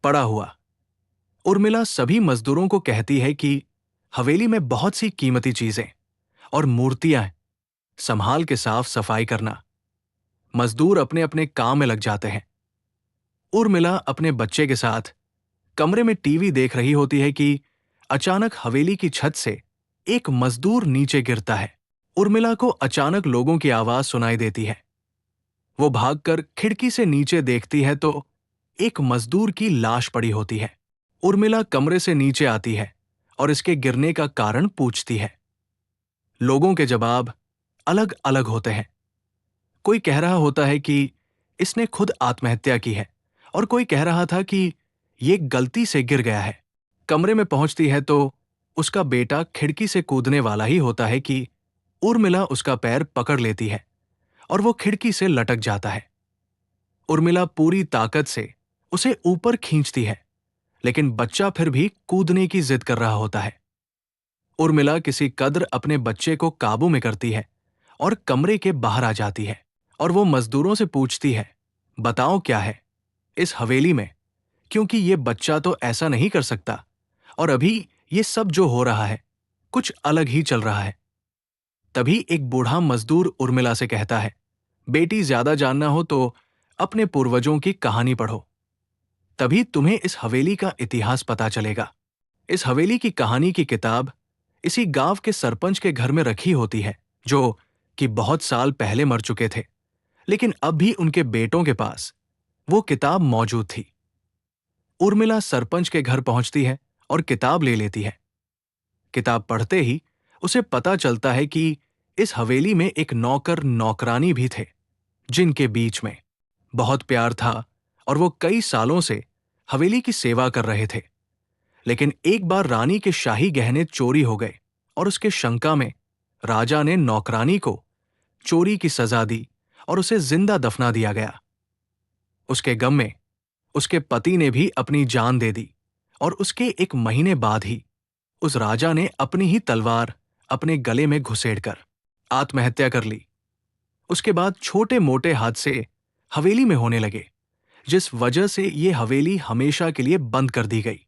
पड़ा हुआ। उर्मिला सभी मजदूरों को कहती है कि हवेली में बहुत सी कीमती चीजें और मूर्तियां हैं, संभाल के साफ सफाई करना। मजदूर अपने अपने काम में लग जाते हैं। उर्मिला अपने बच्चे के साथ कमरे में टीवी देख रही होती है कि अचानक हवेली की छत से एक मजदूर नीचे गिरता है। उर्मिला को अचानक लोगों की आवाज सुनाई देती है। वो भागकर खिड़की से नीचे देखती है तो एक मजदूर की लाश पड़ी होती है। उर्मिला कमरे से नीचे आती है और इसके गिरने का कारण पूछती है। लोगों के जवाब अलग अलग होते हैं। कोई कह रहा होता है कि इसने खुद आत्महत्या की है और कोई कह रहा था कि ये गलती से गिर गया है। कमरे में पहुंचती है तो उसका बेटा खिड़की से कूदने वाला ही होता है कि उर्मिला उसका पैर पकड़ लेती है और वो खिड़की से लटक जाता है। उर्मिला पूरी ताकत से उसे ऊपर खींचती है, लेकिन बच्चा फिर भी कूदने की जिद कर रहा होता है। उर्मिला किसी कद्र अपने बच्चे को काबू में करती है और कमरे के बाहर आ जाती है और वो मजदूरों से पूछती है, बताओ क्या है इस हवेली में, क्योंकि ये बच्चा तो ऐसा नहीं कर सकता और अभी ये सब जो हो रहा है कुछ अलग ही चल रहा है। तभी एक बूढ़ा मजदूर उर्मिला से कहता है, बेटी ज्यादा जानना हो तो अपने पूर्वजों की कहानी पढ़ो, तभी तुम्हें इस हवेली का इतिहास पता चलेगा। इस हवेली की कहानी की किताब इसी गांव के सरपंच के घर में रखी होती है, जो कि बहुत साल पहले मर चुके थे, लेकिन अब भी उनके बेटों के पास वो किताब मौजूद थी। उर्मिला सरपंच के घर पहुंचती है और किताब ले लेती है। किताब पढ़ते ही उसे पता चलता है कि इस हवेली में एक नौकर नौकरानी भी थे, जिनके बीच में बहुत प्यार था और वो कई सालों से हवेली की सेवा कर रहे थे। लेकिन एक बार रानी के शाही गहने चोरी हो गए और उसके शंका में राजा ने नौकरानी को चोरी की सजा दी और उसे जिंदा दफना दिया गया। उसके गम में उसके पति ने भी अपनी जान दे दी और उसके एक महीने बाद ही उस राजा ने अपनी ही तलवार अपने गले में घुसेड़कर आत्महत्या कर ली। उसके बाद छोटे मोटे हादसे हवेली में होने लगे, जिस वजह से ये हवेली हमेशा के लिए बंद कर दी गई।